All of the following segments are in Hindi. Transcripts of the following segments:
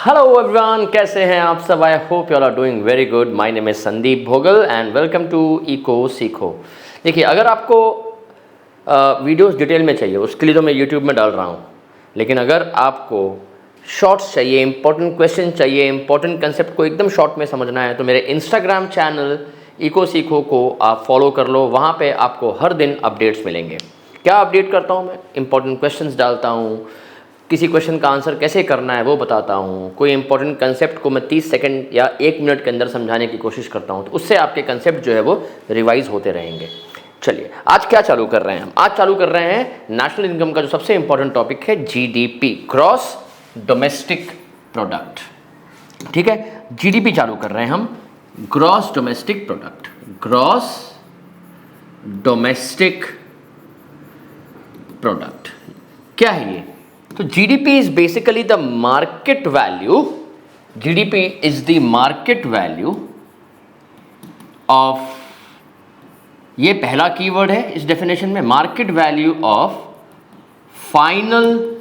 हेलो एवरीवन, कैसे हैं आप सब? I hope you all are doing very good. My name is Sandeep Bhogal and welcome to eco सीखो। देखिए, अगर आपको वीडियोस डिटेल में चाहिए उसके लिए तो मैं यूट्यूब में डाल रहा हूँ, लेकिन अगर आपको शॉर्ट्स चाहिए, इंपॉर्टेंट क्वेश्चन चाहिए, इंपॉर्टेंट कंसेप्ट को एकदम शॉर्ट में समझना है तो मेरे इंस्टाग्राम चैनल इको सीखो को आप फॉलो कर लो। वहाँ पे आपको हर दिन अपडेट्स मिलेंगे। क्या अपडेट करता हूँ मैं? इंपॉर्टेंट क्वेश्चंस डालता हूँ, किसी क्वेश्चन का आंसर कैसे करना है वो बताता हूँ, कोई इंपॉर्टेंट कंसेप्ट को मैं 30 सेकंड या 1 मिनट के अंदर समझाने की कोशिश करता हूँ, तो उससे आपके कंसेप्ट जो है वो रिवाइज होते रहेंगे। चलिए, आज क्या चालू कर रहे हैं हम? आज चालू कर रहे हैं नेशनल इनकम का जो सबसे इंपॉर्टेंट टॉपिक है, जीडीपी, ग्रॉस डोमेस्टिक प्रोडक्ट। ठीक है, जीडीपी चालू कर रहे हैं हम, gross domestic product. Gross domestic product क्या है ये? तो GDP is basically the market value, GDP is the market value of, ये पहला कीवर्ड है इस डेफिनेशन में, market value of final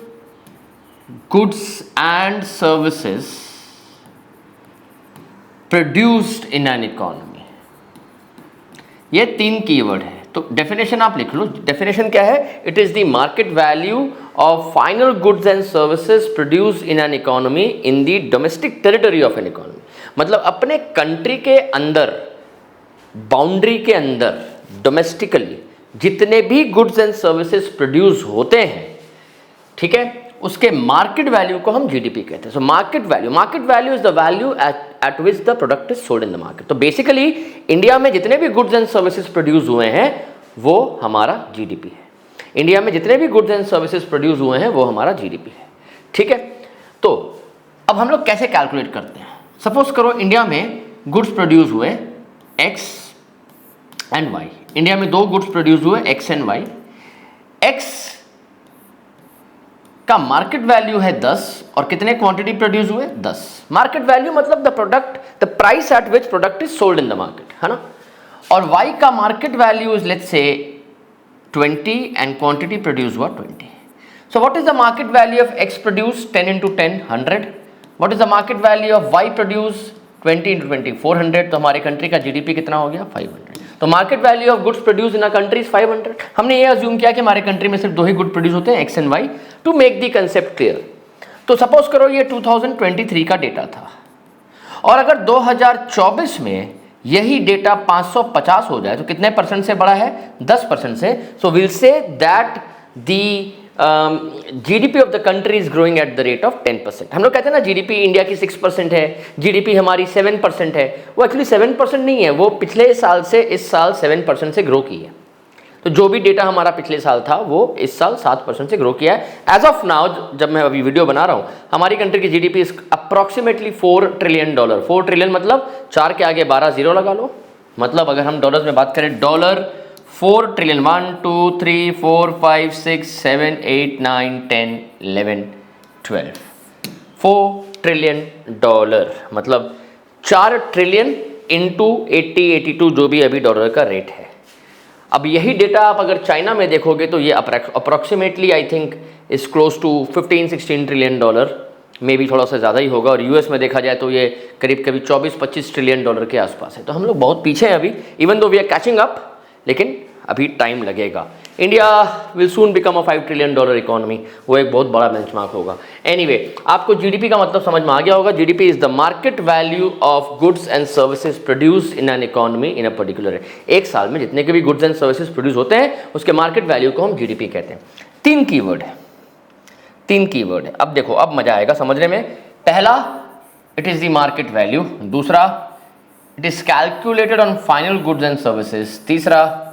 goods and services produced in an economy. ये 3 कीवर्ड है, तो डेफिनेशन आप लिख लो। डेफिनेशन क्या है? It is the market value of final goods and services produced in an economy in the domestic territory of an economy. मतलब अपने कंट्री के अंदर, बाउंड्री के अंदर, डोमेस्टिकली जितने भी गुड्स एंड सर्विसेज प्रोड्यूस होते हैं, ठीक है, उसके मार्केट वैल्यू को हम जीडीपी कहते हैं। So market value is the value at which the product is sold in the market. तो बेसिकली इंडिया में जितने भी गुड्स एंड सर्विसेज प्रोड्यूस हुए हैं वो हमारा जीडीपी है। इंडिया में जितने भी गुड्स एंड सर्विसेज प्रोड्यूस हुए हैं वो हमारा जीडीपी है। ठीक है, तो अब हम लोग कैसे कैलकुलेट करते हैं? सपोज करो इंडिया में गुड्स प्रोड्यूस हुए एक्स एंड वाई। इंडिया में 2 गुड्स प्रोड्यूस हुए एक्स एंड वाई। एक्स का मार्केट वैल्यू है 10 और कितने क्वांटिटी प्रोड्यूस हुए? 10। मार्केट वैल्यू मतलब the product, the price at which product is sold in the market, है ना। और y का market value is let's say 20 and quantity produce हुआ 20। So what is the market value of x produce 10 into 10 100। What is the market value of y produce 20 into 20 400। तो हमारे कंट्री का जीडीपी कितना हो गया? 500। तो market value of goods produce in a country is 500। हमने ये अज्यूम किया कि हमारे कंट्री में सिर्फ 2 ही गुड प्रोड्यूस होते हैं, X and Y, to make the concept clear. तो सपोज करो ये 2023 का डेटा था, और अगर 2024 में यही डेटा 550 हो जाए तो कितने परसेंट से बढ़ा है? 10% से। So will say that the GDP of the country is growing at the rate of 10%। हम लोग कहते हैं ना जीडीपी इंडिया की 6% है, जीडीपी हमारी 7% है। वो एक्चुअली 7% नहीं है, वो पिछले साल से इस साल 7% से ग्रो की है। तो जो भी डेटा हमारा पिछले साल था वो इस साल 7% से ग्रो किया है। एज ऑफ नाउ, जब मैं अभी वीडियो बना रहा हूँ, हमारी कंट्री की GDP is approximately $4 trillion. 4 trillion मतलब 4 के आगे 12 जीरो लगा लो। मतलब अगर हम डॉलर्स में बात करें, डॉलर 4 ट्रिलियन, 1 2 3 4 5 6 7 8 9 10 11 12 4 ट्रिलियन डॉलर, मतलब 4 ट्रिलियन इंटू 80 82 जो भी अभी डॉलर का रेट है। अब यही डेटा आप अगर चाइना में देखोगे तो ये approximately I think is close to 15-16 trillion dollar, मे भी थोड़ा सा ज़्यादा ही होगा। और यूएस में देखा जाए तो ये करीब 24-25 ट्रिलियन डॉलर के आसपास है। तो हम लोग बहुत पीछे हैं अभी, even though we are catching up, लेकिन अभी टाइम लगेगा। India will soon become a $5 trillion economy, वो एक बहुत बड़ा बेंचमार्क होगा। एनीवे, आपको जीडीपी का मतलब समझ में आ गया होगा। GDP is the market value of goods and services produce in an economy in a particular. एक साल में जितने के भी गुड्स एंड सर्विसेज प्रोड्यूस होते हैं उसके मार्केट वैल्यू को हम जीडीपी कहते हैं। 3 कीवर्ड है, 3 कीवर्ड है। अब देखो, अब मजा आएगा समझने में। पहला, it is the market value. दूसरा, it is calculated on final goods and services. तीसरा,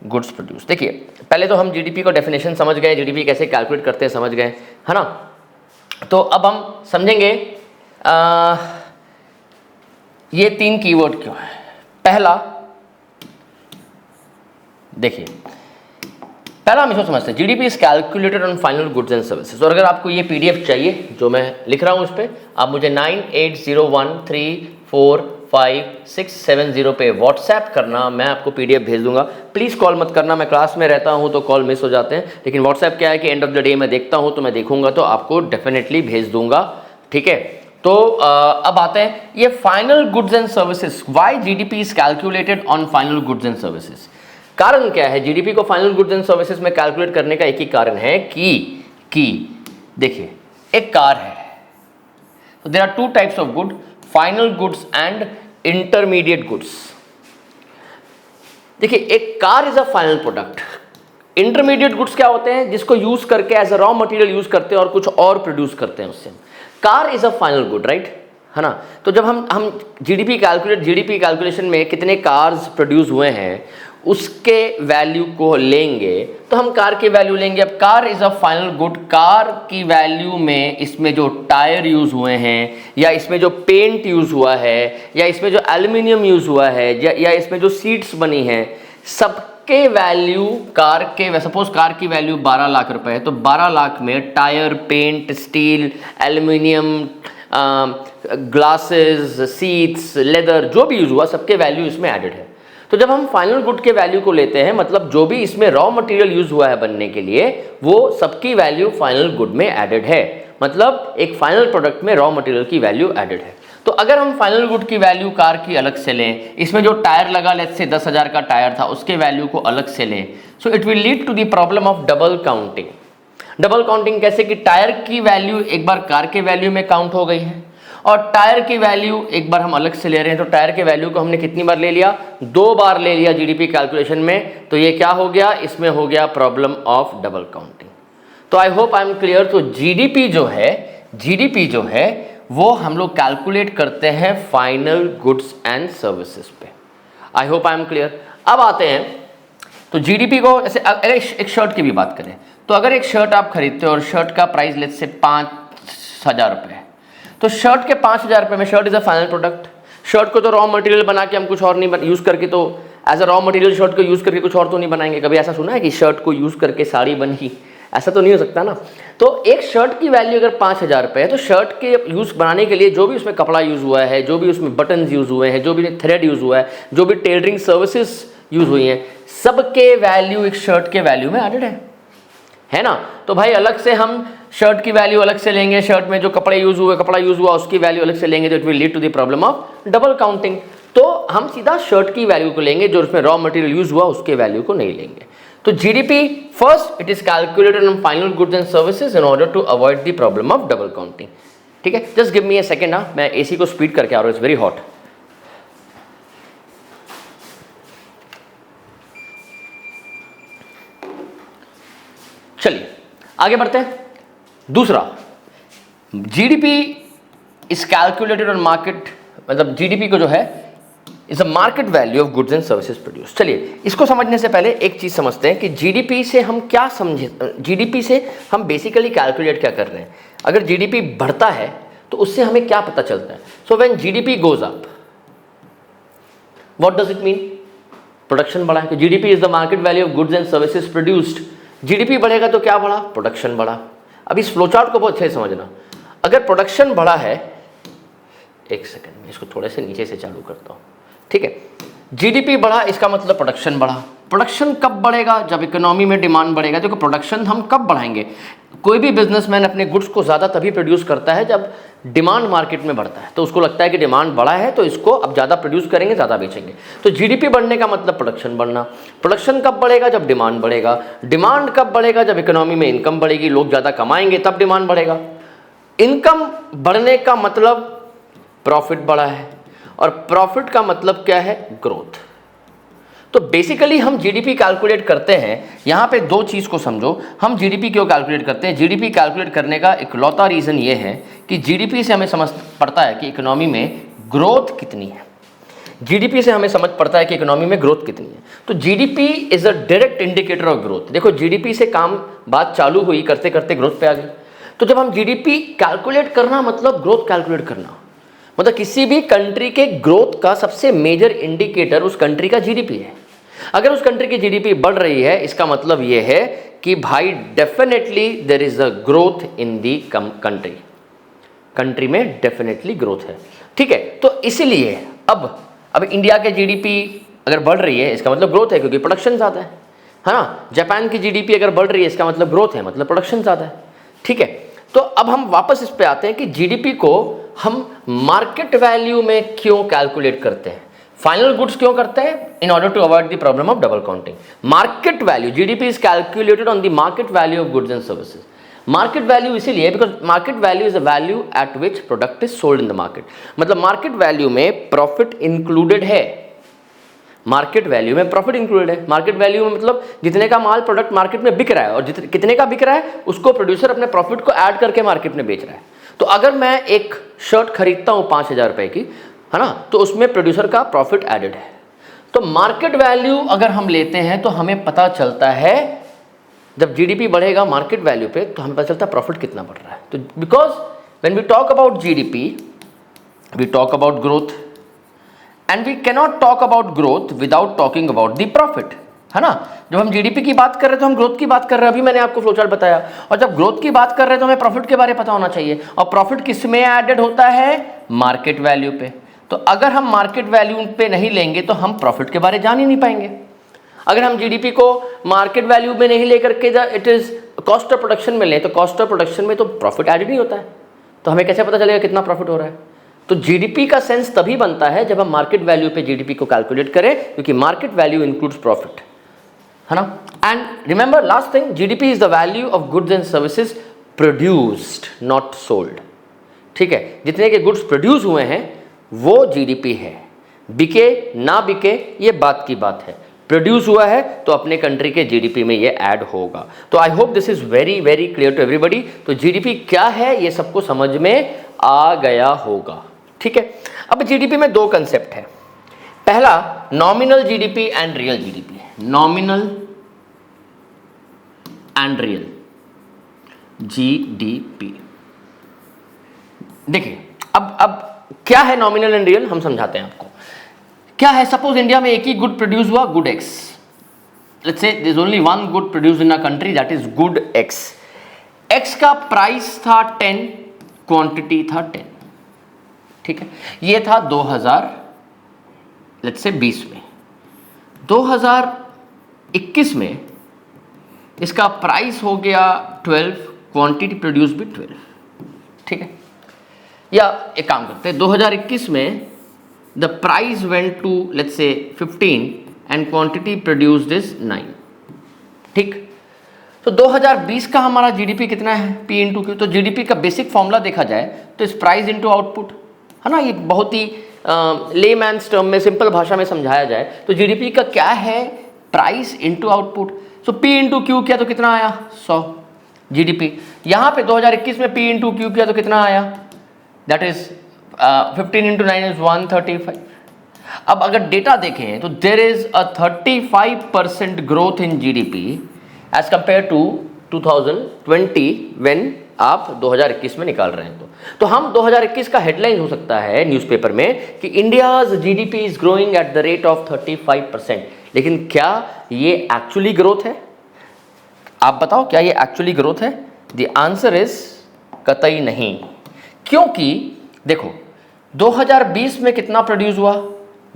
गुड्स प्रोड्यूस। देखिए, पहले तो हम जीडीपी को डेफिनेशन समझ गए, जीडीपी कैसे कैलकुलेट करते हैं समझ गए, है ना। तो अब हम समझेंगे ये 3 कीवर्ड क्यों है। पहला, देखिए, पहला हम इसको समझते हैं, GDP is calculated on final goods and services. और अगर आपको ये पीडीएफ चाहिए जो मैं लिख रहा हूँ उस पर, आप मुझे 9801345670 पे व्हाट्सएप करना, मैं आपको पीडीएफ भेज दूंगा। प्लीज़ कॉल मत करना, मैं क्लास में रहता हूं तो कॉल मिस हो जाते हैं, लेकिन व्हाट्सएप क्या है कि एंड ऑफ द डे मैं देखता हूं तो मैं देखूंगा तो आपको डेफिनेटली भेज दूंगा। ठीक है, तो अब आते हैं ये final goods and services. Why GDP is calculated on final goods and services? कारण क्या है जीडीपी को फाइनल गुड्स एंड सर्विसेज में कैलकुलेट करने का? एक ही कारण है कि देखिए एक कार है, तो there are two types of good, final goods and intermediate goods. देखिए एक car is a final product. Intermediate goods क्या होते हैं? जिसको यूज करके as a raw material use करते हैं और कुछ और प्रोड्यूस करते हैं उससे। Car is a final good, right, है ना? तो जब हम जीडीपी कैलकुलेशन में कितने कार्स प्रोड्यूस हुए हैं उसके वैल्यू को लेंगे तो हम कार की वैल्यू लेंगे। अब car is a final good, car की वैल्यू में इसमें जो टायर यूज हुए हैं या इसमें जो पेंट यूज हुआ है या इसमें जो एल्युमिनियम यूज हुआ है या इसमें जो सीट्स बनी हैं, सबके वैल्यू कार के, सपोज कार की वैल्यू 12 लाख रुपए है तो 12 लाख में tyre, paint, steel, aluminium, glasses, seats, leather, जो भी यूज हुआ सबके वैल्यू इसमें एडेड है। तो जब हम फाइनल गुड के वैल्यू को लेते हैं मतलब जो भी इसमें रॉ मटेरियल यूज हुआ है बनने के लिए वो सबकी वैल्यू फाइनल गुड में एडेड है। मतलब एक फाइनल प्रोडक्ट में रॉ मटेरियल की वैल्यू एडेड है। तो अगर हम फाइनल गुड की वैल्यू कार की अलग से लें, इसमें जो टायर लगा लेट्स से 10,000 का टायर था उसके वैल्यू को अलग से लें, so it will lead to the problem of double counting. Double counting कैसे कि टायर की वैल्यू एक बार कार के वैल्यू में काउंट हो गई है और टायर की वैल्यू एक बार हम अलग से ले रहे हैं। तो टायर के वैल्यू को हमने कितनी बार ले लिया? 2 बार ले लिया जीडीपी कैलकुलेशन में। तो ये क्या हो गया? इसमें हो गया प्रॉब्लम ऑफ डबल काउंटिंग। तो I hope I am clear. तो जीडीपी जो है वो हम लोग कैलकुलेट करते हैं फाइनल गुड्स एंड सर्विसेज पे। आई होप आई एम क्लियर। अब आते हैं तो जीडीपी को ऐसे अगर एक शर्ट की भी बात करें तो अगर एक शर्ट आप खरीदते हो और शर्ट का प्राइस लेट्स से 5,000 रुपये है तो शर्ट के 5,000 रुपये में shirt is a final product. Shirt को तो रॉ मटेरियल बना के हम कुछ और नहीं यूज़ करके तो as a raw material shirt को यूज़ करके कुछ और तो नहीं बनाएंगे। कभी ऐसा सुना है कि शर्ट को यूज़ करके साड़ी बनी? ऐसा तो नहीं हो सकता ना। तो एक शर्ट की वैल्यू अगर 5,000 रुपये है तो शर्ट के यूज़ बनाने के लिए जो भी उसमें कपड़ा यूज़ हुआ है, जो भी उसमें बटन यूज़ हुए हैं, जो भी थ्रेड यूज़ हुआ है, जो भी टेलरिंग सर्विसेज यूज़ हुई हैं, सबके वैल्यू एक शर्ट के वैल्यू में एडेड है ना? तो भाई अलग से हम शर्ट की वैल्यू अलग से लेंगे, शर्ट में जो कपड़ा यूज़ हुआ उसकी वैल्यू अलग से लेंगे तो it will lead to the problem of double counting. तो हम सीधा शर्ट की वैल्यू को लेंगे, जो उसमें रॉ मटेरियल यूज़ हुआ उसके वैल्यू को नहीं लेंगे। तो GDP first it is calculated on final goods and services in order to avoid the problem of double counting. ठीक है, just give me a second ना, मैं एसी को स्पीड करके आ रहा हूँ, इट्स वेरी हॉट। चलिए आगे बढ़ते हैं। दूसरा, GDP is calculated on market, मतलब जीडीपी को जो है is a market value of goods and services produce. चलिए इसको समझने से पहले एक चीज समझते हैं कि जीडीपी से हम क्या समझे, जीडीपी से हम बेसिकली कैलकुलेट क्या कर रहे हैं। अगर जीडीपी बढ़ता है तो उससे हमें क्या पता चलता है? So when GDP goes up, what does it mean? Production बढ़ा है। तो GDP is the market value of goods and services produced. GDP बढ़ेगा तो क्या बढ़ा? प्रोडक्शन बढ़ा। अब इस फ्लोचार्ट को बहुत अच्छे से समझना। अगर प्रोडक्शन बढ़ा है, एक सेकंड में इसको थोड़े से नीचे से चालू करता हूँ, ठीक है। जीडीपी बढ़ा इसका मतलब प्रोडक्शन बढ़ा। प्रोडक्शन कब बढ़ेगा? जब इकोनॉमी में डिमांड बढ़ेगा। देखो प्रोडक्शन हम कब बढ़ाएंगे? कोई भी बिजनेसमैन अपने गुड्स को ज़्यादा तभी प्रोड्यूस करता है जब डिमांड मार्केट में बढ़ता है। तो उसको लगता है कि डिमांड बढ़ा है तो इसको अब ज़्यादा प्रोड्यूस करेंगे, ज़्यादा बेचेंगे। तो जीडीपी बढ़ने का मतलब प्रोडक्शन बढ़ना। प्रोडक्शन कब बढ़ेगा? जब डिमांड बढ़ेगा। डिमांड कब बढ़ेगा? जब इकोनॉमी में इनकम बढ़ेगी, लोग ज़्यादा कमाएंगे, तब डिमांड बढ़ेगा। इनकम बढ़ने का मतलब प्रॉफिट बढ़ा है और प्रॉफिट का मतलब क्या है? ग्रोथ। तो बेसिकली हम जीडीपी कैलकुलेट करते हैं, यहाँ पे दो चीज़ को समझो। हम जीडीपी क्यों कैलकुलेट करते हैं? जीडीपी कैलकुलेट करने का इकलौता रीज़न ये है कि जीडीपी से हमें समझ पड़ता है कि इकोनॉमी में ग्रोथ कितनी है। जीडीपी से हमें समझ पड़ता है कि इकोनॉमी में ग्रोथ कितनी है। तो GDP is a direct indicator of growth. देखो जीडीपी से बात चालू हुई, करते करते ग्रोथ पे आ गई। तो जब हम जीडीपी कैलकुलेट करना मतलब ग्रोथ कैलकुलेट करना, मतलब किसी भी कंट्री के ग्रोथ का सबसे मेजर इंडिकेटर उस कंट्री का जीडीपी है। अगर उस कंट्री की जीडीपी बढ़ रही है इसका मतलब यह है कि भाई definitely there is a growth in the country, country में डेफिनेटली ग्रोथ है। ठीक है, तो इसलिए अब इंडिया के जीडीपी अगर बढ़ रही है इसका मतलब ग्रोथ है, क्योंकि प्रोडक्शन ज़्यादा है ना। जापान की जीडीपी अगर बढ़ रही है इसका मतलब ग्रोथ है, मतलब प्रोडक्शन ज़्यादा है। ठीक है, तो अब हम वापस इस पे आते हैं कि जीडीपी को हम मार्केट वैल्यू में क्यों कैलकुलेट करते हैं, फाइनल गुड्स क्यों करते हैं, in order to avoid the problem of double counting. Market value, GDP is calculated on the market value of goods and services. Market value इसीलिए because market value is a value at which product is sold in the market. मतलब मार्केट वैल्यू में प्रॉफिट इंक्लूडेड है, मार्केट वैल्यू में प्रॉफिट इंक्लूडेड है। मार्केट वैल्यू में मतलब जितने का माल प्रोडक्ट मार्केट में बिक रहा है और कितने का बिक रहा है उसको प्रोड्यूसर अपने प्रॉफिट को ऐड करके मार्केट में बेच रहा है। तो अगर मैं एक शर्ट खरीदता हूं 5,000 रुपए की, है ना, तो उसमें प्रोड्यूसर का प्रॉफिट एडेड है। तो मार्केट वैल्यू अगर हम लेते हैं तो हमें पता चलता है जब जीडीपी बढ़ेगा मार्केट वैल्यू पे तो हमें पता चलता है प्रॉफिट कितना बढ़ रहा है। तो because when we talk about GDP we talk about growth and we cannot talk about growth without talking about the profit, है ना। जब हम जीडीपी की बात कर रहे हैं तो हम ग्रोथ की बात कर रहे हैं, अभी मैंने आपको फ्लोचार्ट बताया। और जब ग्रोथ की बात कर रहे हैं तो हमें प्रॉफिट के बारे में पता होना चाहिए, और प्रॉफिट किस में एडेड होता है, मार्केट वैल्यू पे। तो अगर हम मार्केट वैल्यू पे नहीं लेंगे तो हम प्रॉफिट के बारे जान ही नहीं पाएंगे। अगर हम जीडीपी को मार्केट वैल्यू में नहीं लेकर के it is cost of production में लें तो कॉस्ट ऑफ प्रोडक्शन में तो प्रॉफिट एडेड नहीं होता है, तो हमें कैसे पता चलेगा कितना प्रॉफिट हो रहा है। तो जीडीपी का सेंस तभी बनता है जब हम मार्केट वैल्यू पे जीडीपी को कैलकुलेट करें, क्योंकि मार्केट वैल्यू इंक्लूड्स प्रॉफिट, है ना। And remember last thing, GDP is the value of goods and services produced not sold. ठीक है, जितने के गुड्स प्रोड्यूस हुए हैं वो जीडीपी है, बिके ना बिके ये बात की बात है। प्रोड्यूस हुआ है तो अपने कंट्री के जीडीपी में ये ऐड होगा। तो I hope this is very very clear to everybody. तो जीडीपी क्या है ये सबको समझ में आ गया होगा। ठीक है, अब जीडीपी में दो कंसेप्ट है। पहला nominal GDP and real GDP है। Nominal and real GDP. देखिए अब क्या है नॉमिनल एंड रियल, हम समझाते हैं आपको। क्या है, सपोज इंडिया में एक ही गुड प्रोड्यूस हुआ, good X. Let's say there is only one good produce in a country, that is good X. X का प्राइस था 10, क्वांटिटी था 10। ठीक है, ये था 2020 में। 2021 में इसका प्राइस हो गया 12, क्वांटिटी प्रोड्यूस भी 12। ठीक है, या एक काम करते हैं, 2021 में the price went to let's say 15 and quantity produced is 9। ठीक, तो 2020 का हमारा जीडीपी कितना है, पी इंटू क्यू। तो जीडीपी का बेसिक फॉर्मूला देखा जाए तो इस प्राइस इंटू आउटपुट, है ना। ये बहुत ही लेमैन्स टर्म में, सिंपल भाषा में समझाया जाए तो जीडीपी का क्या है, प्राइस इंटू आउटपुट। सो पी इंटू क्यू किया तो कितना आया, 100 जीडीपी। यहाँ पे 2021 में पी इंटू क्यू किया तो कितना आया, दैट इज 15 इंटू 9 इज 135। अब अगर डेटा देखें तो there is a 35% growth in GDP as compare to 2020 when आप 2021 में निकाल रहे हैं। तो हम 2021 का हेडलाइन हो सकता है न्यूज़पेपर में कि India's GDP is growing at the rate of 35%। लेकिन क्या ये एक्चुअली ग्रोथ है, आप बताओ, क्या ये एक्चुअली ग्रोथ है? द आंसर इज कतई नहीं। क्योंकि देखो 2020 में कितना प्रोड्यूस हुआ,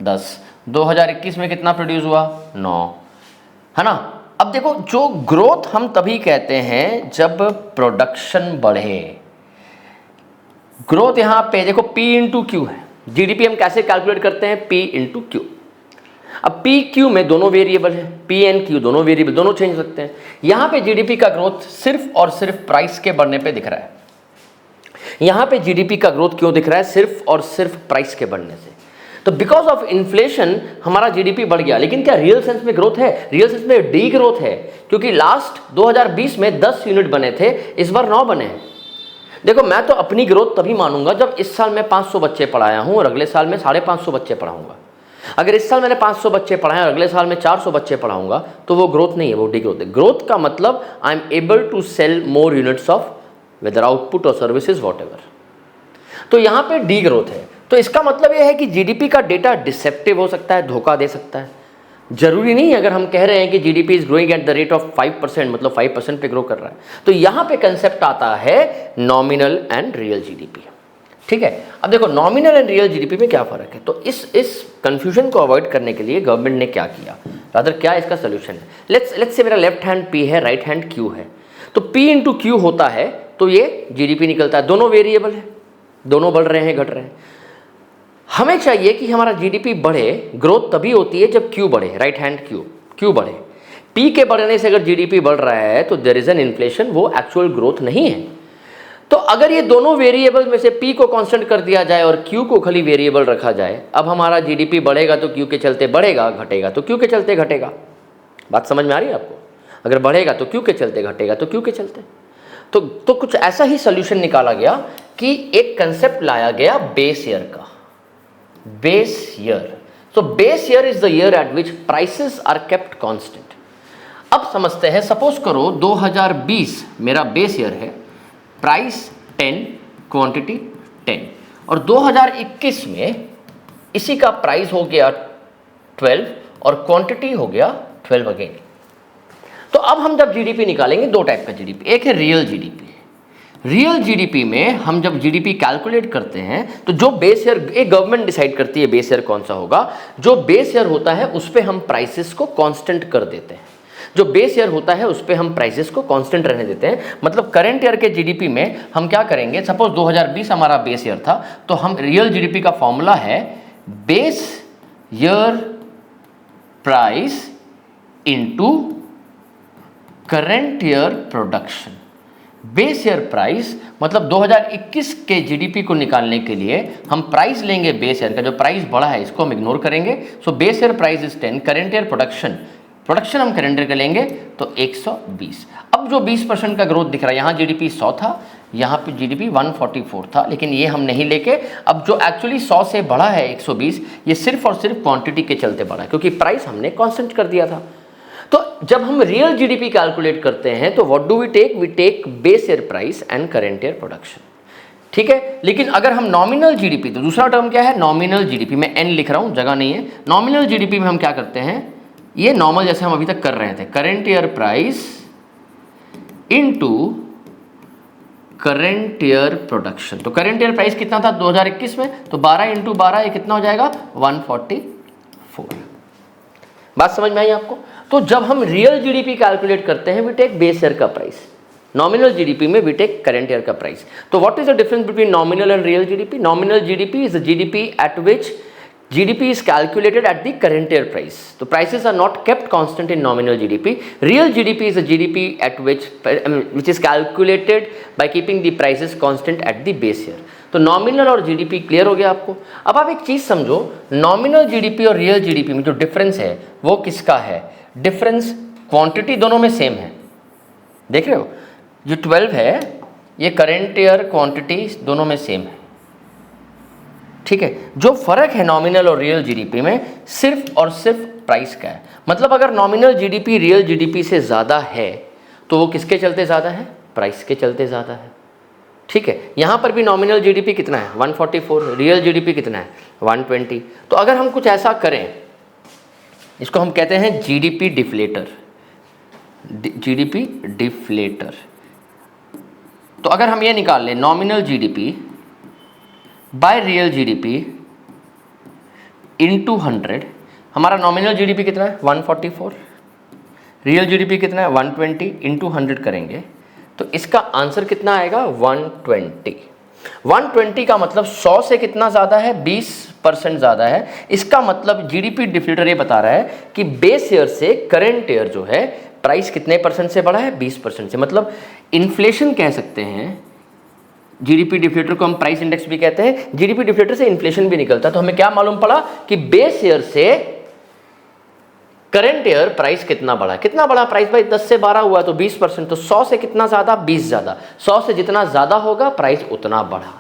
10। 2021 में कितना प्रोड्यूस हुआ, 9, है ना। अब देखो, जो ग्रोथ हम तभी कहते हैं जब प्रोडक्शन बढ़े। ग्रोथ यहां पे देखो P इंटू क्यू है। जीडीपी हम कैसे कैलकुलेट करते हैं, P इंटू क्यू। अब P Q में दोनों वेरिएबल है, P एंड Q दोनों वेरिएबल, दोनों चेंज सकते हैं। यहां पे जीडीपी का ग्रोथ सिर्फ और सिर्फ प्राइस के बढ़ने पे दिख रहा है। यहां पे जीडीपी का ग्रोथ क्यों दिख रहा है, सिर्फ और सिर्फ प्राइस के बढ़ने से। तो बिकॉज ऑफ इन्फ्लेशन हमारा जीडीपी बढ़ गया। लेकिन क्या रियल सेंस में ग्रोथ है? रियल सेंस में डी ग्रोथ है, क्योंकि लास्ट 2020 में 10 यूनिट बने थे, इस बार 9 बने हैं। देखो, मैं तो अपनी ग्रोथ तभी मानूंगा जब इस साल मैं 500 बच्चे पढ़ाया हूं और अगले साल में 550 बच्चे पढ़ाऊंगा। अगर इस साल मैंने 500 बच्चे पढ़ाए और अगले साल में 400 बच्चे पढ़ाऊंगा तो वो ग्रोथ नहीं है, वो डी ग्रोथ है। ग्रोथ का मतलब I am able to sell more units of whether output और सर्विसेज व्हाटएवर। तो यहां पे डी ग्रोथ है। तो इसका मतलब यह है कि जीडीपी का डेटा डिसेप्टिव हो सकता है, धोखा दे सकता है। जरूरी नहीं अगर हम कह रहे हैं कि GDP is growing at the rate of 5%, मतलब 5% पे ग्रो कर रहा है। तो यहां पे कंसेप्ट आता है नॉमिनल एंड रियल जीडीपी। ठीक है, अब देखो नॉमिनल एंड रियल जीडीपी में क्या फर्क है। तो इस कंफ्यूजन को अवॉइड करने के लिए गवर्नमेंट ने क्या किया, रादर क्या इसका सोल्यूशन है। लेट्स से मेरा लेफ्ट हैंड P है, राइट हैंड Q है। तो P इंटू क्यू होता है तो ये जीडीपी निकलता है। दोनों वेरिएबल है, दोनों बढ़ रहे हैं घट रहे हैं। हमें चाहिए कि हमारा जीडीपी बढ़े, ग्रोथ तभी होती है जब क्यू बढ़े, राइट हैंड क्यू बढ़े। पी के बढ़ने से अगर जीडीपी बढ़ रहा है तो देयर इज एन इन्फ्लेशन, वो एक्चुअल ग्रोथ नहीं है। तो अगर ये दोनों वेरिएबल में से पी को कांस्टेंट कर दिया जाए और क्यू को खाली वेरिएबल रखा जाए, अब हमारा जीडीपी बढ़ेगा तो क्यू के चलते बढ़ेगा, घटेगा तो क्यू के चलते घटेगा। बात समझ में आ रही है आपको? अगर बढ़ेगा तो क्यू के चलते, घटेगा तो क्यू के चलते। तो कुछ ऐसा ही सोल्यूशन निकाला गया कि एक कंसेप्ट लाया गया बेस ईयर का। Base year, so base year is the year at which prices are kept constant। अब समझते हैं, सपोज करो 2020 मेरा बेस ईयर है, प्राइस 10, क्वांटिटी 10, और 2021 में इसी का प्राइस हो गया 12 और क्वांटिटी हो गया 12 अगेन। तो अब हम जब जीडीपी निकालेंगे, दो टाइप का जीडीपी, एक है रियल जीडीपी। रियल जीडीपी में हम जब जीडीपी कैलकुलेट करते हैं तो जो बेस ईयर, एक गवर्नमेंट डिसाइड करती है बेस ईयर कौन सा होगा, जो बेस ईयर होता है उस पे हम प्राइसेस को कांस्टेंट कर देते हैं। जो बेस ईयर होता है उस पे हम प्राइसेस को कांस्टेंट रहने देते हैं। मतलब करंट ईयर के जीडीपी में हम क्या करेंगे, सपोज 2020 हमारा बेस ईयर था, तो हम रियल जीडीपी का फॉर्मूला है base year price into current year production. Base year price मतलब 2021 के जीडीपी को निकालने के लिए हम प्राइस लेंगे बेस ईयर का, जो प्राइस बढ़ा है इसको हम इग्नोर करेंगे। So base year price is 10, current year production हम करंट ईयर का लेंगे तो 120। अब जो 20% का ग्रोथ दिख रहा है, यहाँ जीडीपी 100 था, यहाँ पे जीडीपी 144 था, लेकिन ये हम नहीं लेके, अब जो एक्चुअली 100 से बढ़ा है 120, ये सिर्फ और सिर्फ क्वांटिटी के चलते बढ़ा है, क्योंकि प्राइस हमने कांस्टेंट कर दिया था। तो जब हम रियल जीडीपी कैलकुलेट करते हैं तो what do we take base year price and current year production, ठीक है। लेकिन अगर हम नॉमिनल जीडीपी, तो दूसरा टर्म क्या है, नॉमिनल जीडीपी, मैं एन लिख रहा हूं, जगह नहीं है। नॉमिनल जीडीपी में हम क्या करते हैं, ये नॉर्मल जैसे हम अभी तक कर रहे थे, current year price into current year production. तो करंट ईयर प्राइस कितना था 2021 में, तो 12 इंटू 12 ये कितना हो जाएगा 144। बात समझ में आई आपको? तो जब हम रियल जीडीपी कैलकुलेट करते हैं वी टेक बेस ईयर का प्राइस, नॉमिनल जीडीपी में वी टेक करंट ईयर का प्राइस। तो what is the difference between nominal and real GDP? Nominal GDP is the GDP at which GDP is calculated at the current year price. So prices are not kept constant in nominal GDP. Real GDP is a GDP at which is calculated by keeping the prices constant at the base year. तो नॉमिनल और जीडीपी क्लियर हो गया आपको। अब आप एक चीज़ समझो, नॉमिनल जीडीपी और रियल जीडीपी में जो डिफरेंस है वो किसका है? डिफरेंस क्वांटिटी दोनों में सेम है, देख रहे हो, जो 12 है ये करंट ईयर क्वांटिटी दोनों में सेम है, ठीक है। जो फर्क है नॉमिनल और रियल जीडीपी में सिर्फ और सिर्फ प्राइस का है। मतलब अगर नॉमिनल जीडीपी रियल जीडीपी से ज़्यादा है तो वो किसके चलते ज़्यादा है? प्राइस के चलते ज़्यादा है, ठीक है। यहाँ पर भी नॉमिनल जीडीपी कितना है 144, रियल जीडीपी कितना है 120। तो अगर हम कुछ ऐसा करें, इसको हम कहते हैं जीडीपी डिफ्लेटर, जीडीपी डिफ्लेटर। तो अगर हम ये निकाल लें nominal GDP by real GDP into 100, हमारा नॉमिनल जीडीपी कितना है 144, रियल जीडीपी कितना है 120, इनटू 100 करेंगे तो इसका आंसर कितना आएगा 120। 120 का मतलब 100 से कितना ज़्यादा है 20% ज़्यादा है। इसका मतलब जीडीपी डिफ्लेटर ये बता रहा है कि बेस ईयर से करंट ईयर जो है प्राइस कितने परसेंट से बढ़ा है 20% से। मतलब इन्फ्लेशन कह सकते हैं, जीडीपी डिफ्लेटर को हम प्राइस इंडेक्स भी कहते हैं, जीडीपी डिफ्लेटर से इन्फ्लेशन भी निकलता है। तो हमें क्या मालूम पड़ा कि बेस ईयर से करंट ईयर प्राइस कितना बढ़ा। कितना बढ़ा प्राइस भाई 10 से 12 हुआ तो 20%, तो 100 से कितना ज़्यादा 20 ज़्यादा। 100 से जितना ज़्यादा होगा प्राइस उतना बढ़ा,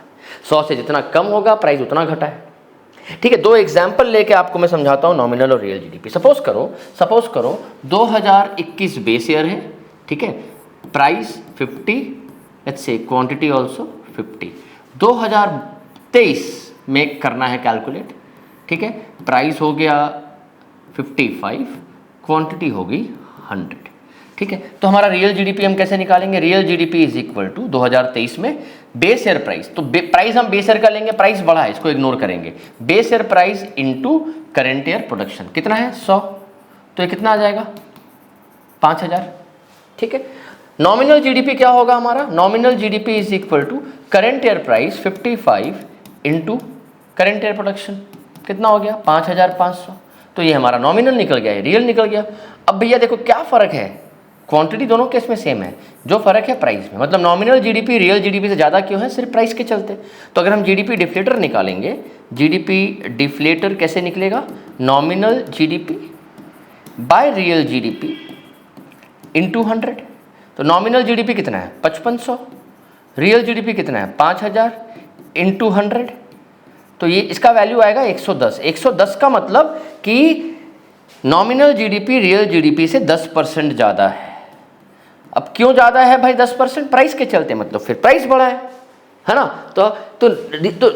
100 से जितना कम होगा प्राइस उतना घटा है, ठीक है। दो एग्जाम्पल लेके आपको मैं समझाता हूँ नॉमिनल और रियल जीडीपी। सपोज करो 2021 बेस ईयर है, ठीक है, price 50, let's say quantity also 50। 2023 में करना है कैलकुलेट, ठीक है, प्राइस हो गया 55, क्वांटिटी होगी 100, ठीक है। तो हमारा रियल जीडीपी हम कैसे निकालेंगे? Real GDP is equal to 2023 में बेस ईयर प्राइस, तो प्राइस हम बेस ईयर का लेंगे, प्राइस बढ़ा है इसको इग्नोर करेंगे, base year price into current year production कितना है 100, तो ये कितना आ जाएगा 5000, ठीक है। नॉमिनल जीडीपी क्या होगा हमारा? Nominal GDP is equal to current year price 55 into current year production. कितना हो गया? 5500। तो ये हमारा नॉमिनल निकल गया, रियल निकल गया। अब भैया देखो क्या फ़र्क है, क्वांटिटी दोनों केस में सेम है, जो फ़र्क है प्राइस में। मतलब नॉमिनल जीडीपी रियल जीडीपी से ज़्यादा क्यों है? सिर्फ प्राइस के चलते। तो अगर हम जीडीपी डिफ्लेटर निकालेंगे, जीडीपी डिफ्लेटर कैसे निकलेगा? Nominal GDP by real GDP into 100। तो नॉमिनल जीडीपी कितना है? 5500। रियल जीडीपी कितना है? 5000 इंटू 100। तो ये इसका वैल्यू आएगा 110। 110 का मतलब कि नॉमिनल जीडीपी रियल जीडीपी से 10% ज़्यादा है। अब क्यों ज़्यादा है भाई 10%? प्राइस के चलते, मतलब फिर प्राइस बढ़ा है ना। तो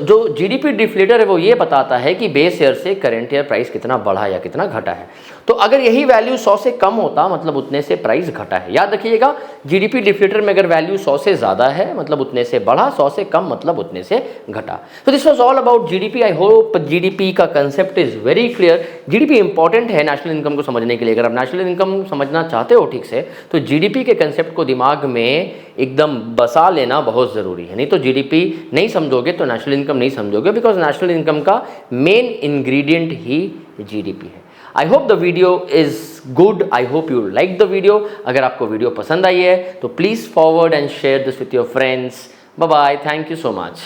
जो जीडीपी डिफ्लेटर है वो ये बताता है कि बेस ईयर से करंट ईयर प्राइस कितना बढ़ा या कितना घटा है। तो अगर यही वैल्यू 100 से कम होता मतलब उतने से प्राइस घटा है। याद रखिएगा, जीडीपी डिफ्लेटर में अगर वैल्यू 100 से ज़्यादा है मतलब उतने से बढ़ा, 100 से कम मतलब उतने से घटा। तो this was all about GDP. I hope GDP का concept is very clear. GDP important है नेशनल इनकम को समझने के लिए। अगर आप नेशनल इनकम समझना चाहते हो ठीक से, तो जीडीपी के कंसेप्ट को दिमाग में एकदम बसा लेना बहुत ज़रूरी है। नहीं तो जीडीपी नहीं समझोगे तो नेशनल इनकम नहीं समझोगे, बिकॉज नेशनल इनकम का मेन इंग्रेडिएंट ही जीडीपी है। I hope the video is good, I hope you like the video. अगर आपको वीडियो पसंद आई है तो please forward and share this with your friends. Bye bye, thank you so much.